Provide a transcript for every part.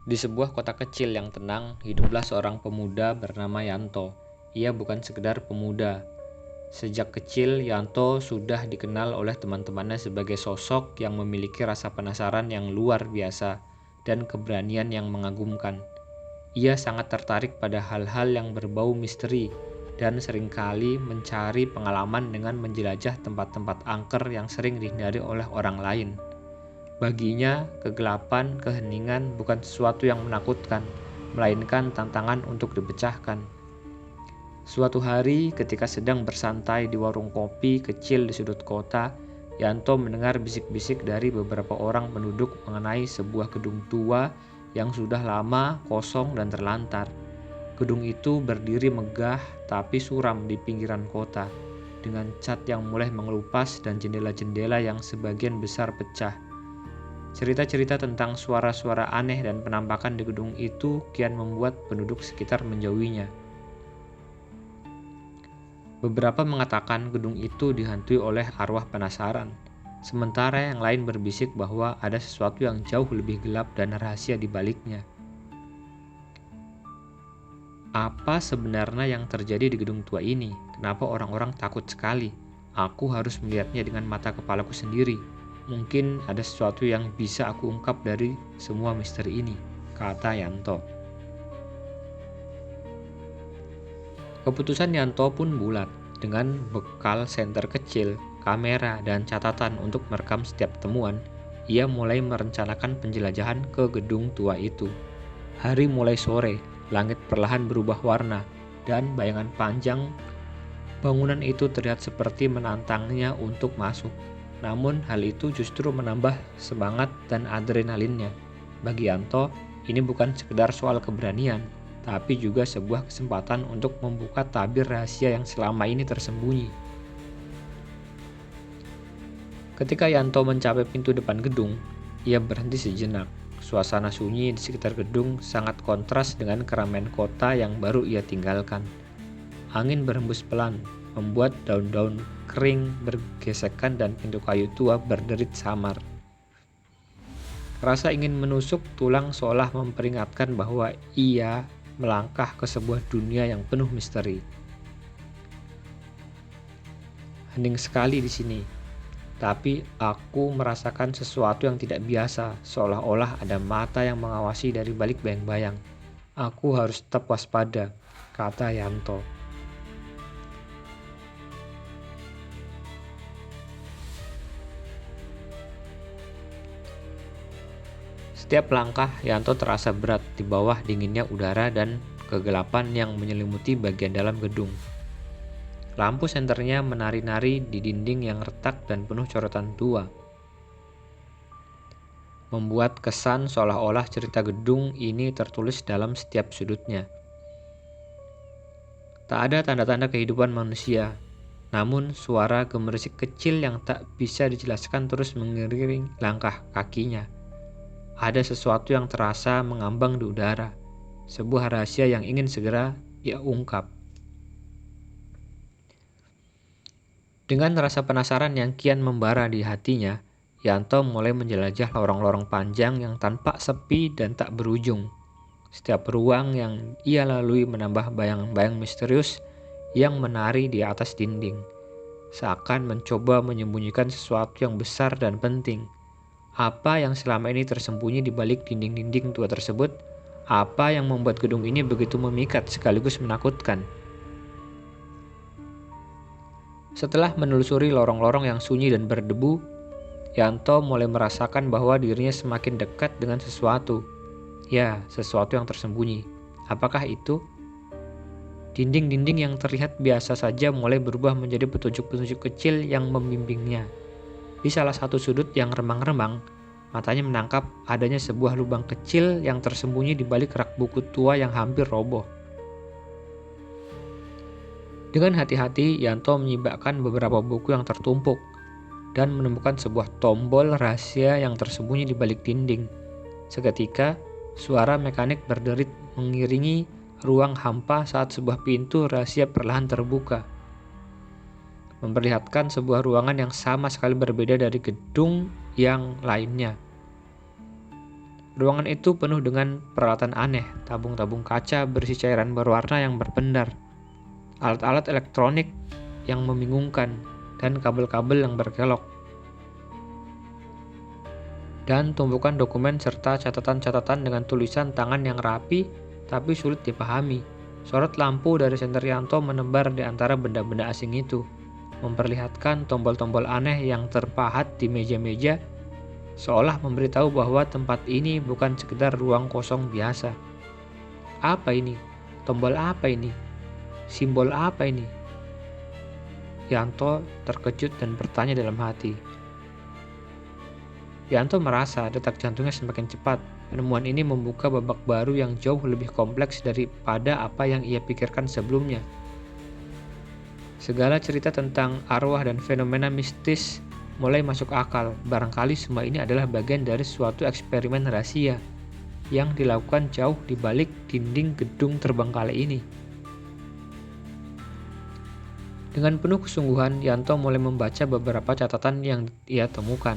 Di sebuah kota kecil yang tenang, hiduplah seorang pemuda bernama Yanto. Ia bukan sekedar pemuda. Sejak kecil, Yanto sudah dikenal oleh teman-temannya sebagai sosok yang memiliki rasa penasaran yang luar biasa dan keberanian yang mengagumkan. Ia sangat tertarik pada hal-hal yang berbau misteri dan seringkali mencari pengalaman dengan menjelajah tempat-tempat angker yang sering dihindari oleh orang lain. Baginya, kegelapan, keheningan bukan sesuatu yang menakutkan, melainkan tantangan untuk dipecahkan. Suatu hari, ketika sedang bersantai di warung kopi kecil di sudut kota, Yanto mendengar bisik-bisik dari beberapa orang penduduk mengenai sebuah gedung tua yang sudah lama kosong dan terlantar. Gedung itu berdiri megah tapi suram di pinggiran kota, dengan cat yang mulai mengelupas dan jendela-jendela yang sebagian besar pecah. Cerita-cerita tentang suara-suara aneh dan penampakan di gedung itu kian membuat penduduk sekitar menjauhinya. Beberapa mengatakan gedung itu dihantui oleh arwah penasaran, sementara yang lain berbisik bahwa ada sesuatu yang jauh lebih gelap dan rahasia di baliknya. Apa sebenarnya yang terjadi di gedung tua ini? Kenapa orang-orang takut sekali? Aku harus melihatnya dengan mata kepalaku sendiri. Mungkin ada sesuatu yang bisa aku ungkap dari semua misteri ini, kata Yanto. Keputusan Yanto pun bulat. Dengan bekal senter kecil, kamera, dan catatan untuk merekam setiap temuan, ia mulai merencanakan penjelajahan ke gedung tua itu. Hari mulai sore, langit perlahan berubah warna, dan bayangan panjang bangunan itu terlihat seperti menantangnya untuk masuk. Namun hal itu justru menambah semangat dan adrenalinnya. Bagi Yanto, ini bukan sekedar soal keberanian, tapi juga sebuah kesempatan untuk membuka tabir rahasia yang selama ini tersembunyi. Ketika Yanto mencapai pintu depan gedung, ia berhenti sejenak. Suasana sunyi di sekitar gedung sangat kontras dengan keramaian kota yang baru ia tinggalkan. Angin berhembus pelan, membuat daun-daun kering bergesekan dan pintu kayu tua berderit samar. Rasa ingin menusuk tulang seolah memperingatkan bahwa ia melangkah ke sebuah dunia yang penuh misteri. Hening sekali di sini, tapi aku merasakan sesuatu yang tidak biasa, seolah-olah ada mata yang mengawasi dari balik bayang-bayang. Aku harus tetap waspada, kata Yanto. Setiap langkah Yanto terasa berat di bawah dinginnya udara dan kegelapan yang menyelimuti bagian dalam gedung. Lampu senternya menari-nari di dinding yang retak dan penuh coretan tua, membuat kesan seolah-olah cerita gedung ini tertulis dalam setiap sudutnya. Tak ada tanda-tanda kehidupan manusia, namun suara gemerisik kecil yang tak bisa dijelaskan terus mengiringi langkah kakinya. Ada sesuatu yang terasa mengambang di udara, sebuah rahasia yang ingin segera ia ungkap. Dengan rasa penasaran yang kian membara di hatinya, Yanto mulai menjelajah lorong-lorong panjang yang tampak sepi dan tak berujung. Setiap ruang yang ia lalui menambah bayang-bayang misterius yang menari di atas dinding, seakan mencoba menyembunyikan sesuatu yang besar dan penting. Apa yang selama ini tersembunyi di balik dinding-dinding tua tersebut? Apa yang membuat gedung ini begitu memikat sekaligus menakutkan? Setelah menelusuri lorong-lorong yang sunyi dan berdebu, Yanto mulai merasakan bahwa dirinya semakin dekat dengan sesuatu. Ya, sesuatu yang tersembunyi. Apakah itu? Dinding-dinding yang terlihat biasa saja mulai berubah menjadi petunjuk-petunjuk kecil yang membimbingnya. Di salah satu sudut yang remang-remang, matanya menangkap adanya sebuah lubang kecil yang tersembunyi di balik rak buku tua yang hampir roboh. Dengan hati-hati, Yanto menyibakkan beberapa buku yang tertumpuk dan menemukan sebuah tombol rahasia yang tersembunyi di balik dinding. Seketika, suara mekanik berderit mengiringi ruang hampa saat sebuah pintu rahasia perlahan terbuka, memperlihatkan sebuah ruangan yang sama sekali berbeda dari gedung yang lainnya. Ruangan itu penuh dengan peralatan aneh, tabung-tabung kaca berisi cairan berwarna yang berpendar, alat-alat elektronik yang membingungkan, dan kabel-kabel yang berkelok. Dan tumpukan dokumen serta catatan-catatan dengan tulisan tangan yang rapi tapi sulit dipahami. Sorot lampu dari senter Yanto menebar di antara benda-benda asing itu, memperlihatkan tombol-tombol aneh yang terpahat di meja-meja, seolah memberitahu bahwa tempat ini bukan sekedar ruang kosong biasa. Apa ini? Tombol apa ini? Simbol apa ini? Yanto terkejut dan bertanya dalam hati. Yanto merasa detak jantungnya semakin cepat. Penemuan ini membuka babak baru yang jauh lebih kompleks daripada apa yang ia pikirkan sebelumnya. Segala cerita tentang arwah dan fenomena mistis mulai masuk akal. Barangkali semua ini adalah bagian dari suatu eksperimen rahasia yang dilakukan jauh di balik dinding gedung terbengkalai ini. Dengan penuh kesungguhan, Yanto mulai membaca beberapa catatan yang ia temukan.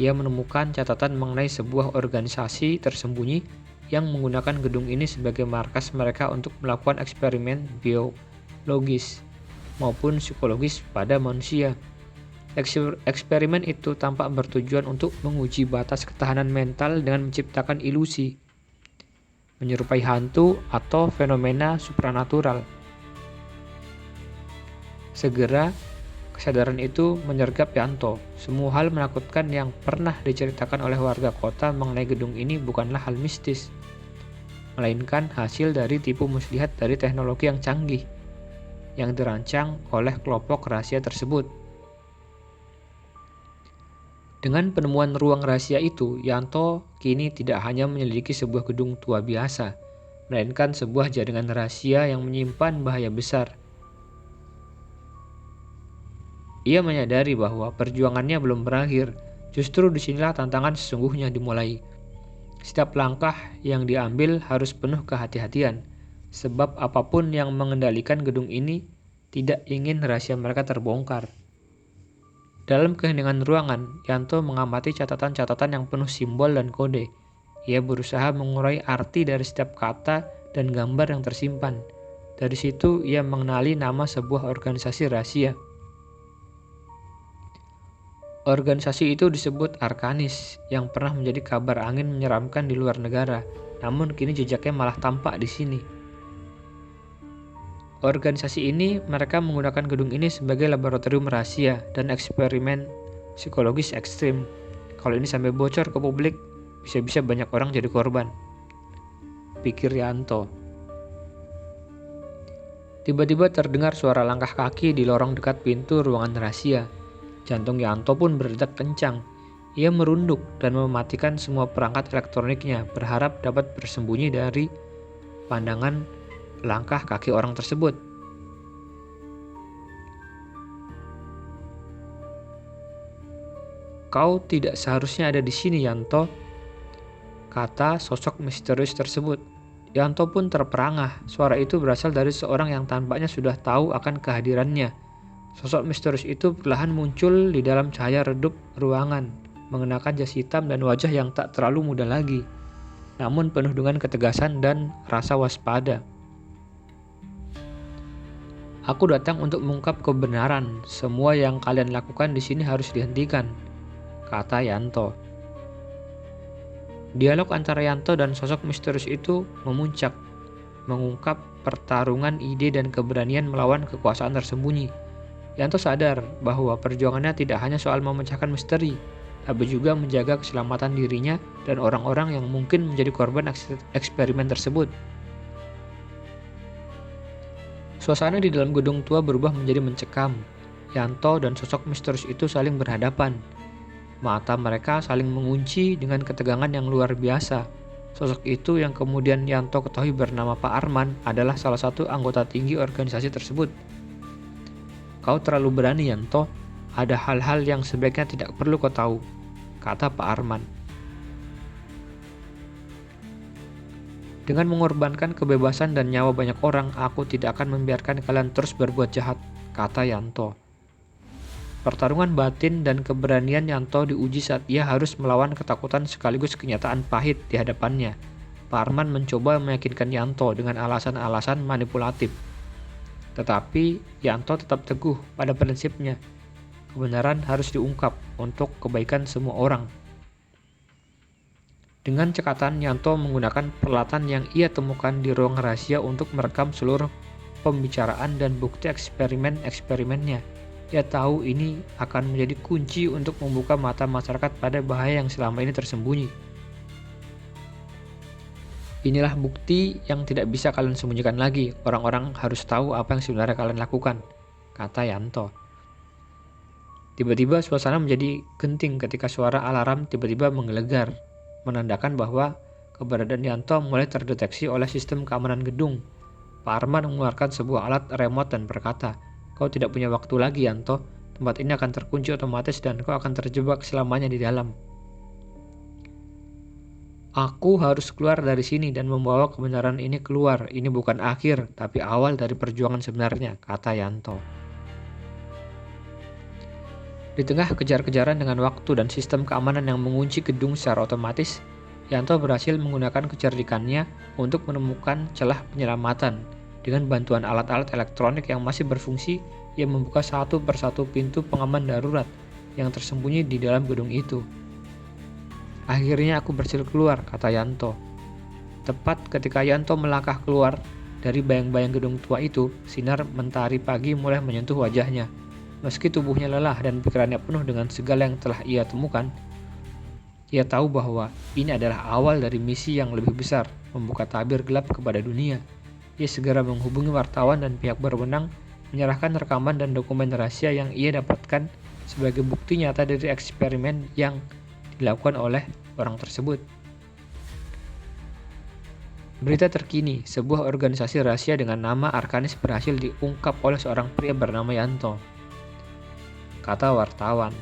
Ia menemukan catatan mengenai sebuah organisasi tersembunyi yang menggunakan gedung ini sebagai markas mereka untuk melakukan eksperimen biologis maupun psikologis pada manusia. Eksperimen itu tampak bertujuan untuk menguji batas ketahanan mental dengan menciptakan ilusi, menyerupai hantu atau fenomena supranatural. Segera, kesadaran itu menyergap Yanto. Semua hal menakutkan yang pernah diceritakan oleh warga kota mengenai gedung ini bukanlah hal mistis, melainkan hasil dari tipu muslihat dari teknologi yang canggih yang dirancang oleh kelompok rahasia tersebut. Dengan penemuan ruang rahasia itu, Yanto kini tidak hanya menyelidiki sebuah gedung tua biasa, melainkan sebuah jaringan rahasia yang menyimpan bahaya besar. Ia menyadari bahwa perjuangannya belum berakhir. Justru disinilah tantangan sesungguhnya dimulai. Setiap langkah yang diambil harus penuh kehati-hatian, sebab apapun yang mengendalikan gedung ini tidak ingin rahasia mereka terbongkar. Dalam keheningan ruangan, Yanto mengamati catatan-catatan yang penuh simbol dan kode. Ia berusaha mengurai arti dari setiap kata dan gambar yang tersimpan. Dari situ ia mengenali nama sebuah organisasi rahasia. Organisasi itu disebut Arkanis, yang pernah menjadi kabar angin menyeramkan di luar negara, namun kini jejaknya malah tampak di sini. Organisasi ini, mereka menggunakan gedung ini sebagai laboratorium rahasia dan eksperimen psikologis ekstrim. Kalau ini sampai bocor ke publik, bisa-bisa banyak orang jadi korban, pikir Yanto. Tiba-tiba terdengar suara langkah kaki di lorong dekat pintu ruangan rahasia. Jantung Yanto pun berdetak kencang. Ia merunduk dan mematikan semua perangkat elektroniknya, berharap dapat bersembunyi dari pandangan langkah kaki orang tersebut. "Kau tidak seharusnya ada di sini, Yanto," kata sosok misterius tersebut. Yanto pun terperangah. Suara itu berasal dari seorang yang tampaknya sudah tahu akan kehadirannya. Sosok misterius itu perlahan muncul di dalam cahaya redup ruangan, mengenakan jas hitam dan wajah yang tak terlalu muda lagi, namun penuh dengan ketegasan dan rasa waspada. "Aku datang untuk mengungkap kebenaran. Semua yang kalian lakukan di sini harus dihentikan," kata Yanto. Dialog antara Yanto dan sosok misterius itu memuncak, mengungkap pertarungan ide dan keberanian melawan kekuasaan tersembunyi. Yanto sadar bahwa perjuangannya tidak hanya soal memecahkan misteri, tapi juga menjaga keselamatan dirinya dan orang-orang yang mungkin menjadi korban eksperimen tersebut. Suasana di dalam gedung tua berubah menjadi mencekam. Yanto dan sosok misterius itu saling berhadapan. Mata mereka saling mengunci dengan ketegangan yang luar biasa. Sosok itu yang kemudian Yanto ketahui bernama Pak Arman adalah salah satu anggota tinggi organisasi tersebut. "Kau terlalu berani, Yanto. Ada hal-hal yang sebaiknya tidak perlu kau tahu," kata Pak Arman. "Dengan mengorbankan kebebasan dan nyawa banyak orang, aku tidak akan membiarkan kalian terus berbuat jahat," kata Yanto. Pertarungan batin dan keberanian Yanto diuji saat ia harus melawan ketakutan sekaligus kenyataan pahit di hadapannya. Pak Arman mencoba meyakinkan Yanto dengan alasan-alasan manipulatif. Tetapi Yanto tetap teguh pada prinsipnya. Kebenaran harus diungkap untuk kebaikan semua orang. Dengan cekatan, Yanto menggunakan peralatan yang ia temukan di ruang rahasia untuk merekam seluruh pembicaraan dan bukti eksperimen-eksperimennya. Ia tahu ini akan menjadi kunci untuk membuka mata masyarakat pada bahaya yang selama ini tersembunyi. Inilah bukti yang tidak bisa kalian sembunyikan lagi. Orang-orang harus tahu apa yang sebenarnya kalian lakukan, kata Yanto. Tiba-tiba suasana menjadi genting ketika suara alarm tiba-tiba menggelegar, menandakan bahwa keberadaan Yanto mulai terdeteksi oleh sistem keamanan gedung. Pak Arman mengeluarkan sebuah alat remote dan berkata, "Kau tidak punya waktu lagi, Yanto. Tempat ini akan terkunci otomatis dan kau akan terjebak selamanya di dalam. Aku harus keluar dari sini dan membawa kebenaran ini keluar. Ini bukan akhir, tapi awal dari perjuangan sebenarnya," kata Yanto. Di tengah kejar-kejaran dengan waktu dan sistem keamanan yang mengunci gedung secara otomatis, Yanto berhasil menggunakan kecerdikannya untuk menemukan celah penyelamatan. Dengan bantuan alat-alat elektronik yang masih berfungsi, ia membuka satu persatu pintu pengaman darurat yang tersembunyi di dalam gedung itu. "Akhirnya aku berhasil keluar," kata Yanto. Tepat ketika Yanto melangkah keluar dari bayang-bayang gedung tua itu, sinar mentari pagi mulai menyentuh wajahnya. Meski tubuhnya lelah dan pikirannya penuh dengan segala yang telah ia temukan, ia tahu bahwa ini adalah awal dari misi yang lebih besar, membuka tabir gelap kepada dunia. Ia segera menghubungi wartawan dan pihak berwenang, menyerahkan rekaman dan dokumen rahasia yang ia dapatkan sebagai bukti nyata dari eksperimen yang dilakukan oleh orang tersebut. Berita terkini, sebuah organisasi rahasia dengan nama Arkanis berhasil diungkap oleh seorang pria bernama Yanto, kata wartawan.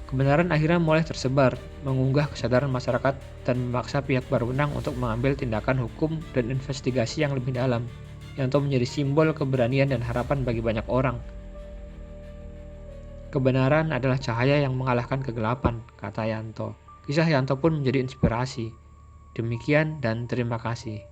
Kebenaran akhirnya mulai tersebar, mengunggah kesadaran masyarakat dan memaksa pihak berwenang untuk mengambil tindakan hukum dan investigasi yang lebih dalam. Yanto menjadi simbol keberanian dan harapan bagi banyak orang. "Kebenaran adalah cahaya yang mengalahkan kegelapan," kata Yanto. Kisah Yanto pun menjadi inspirasi. Demikian dan terima kasih.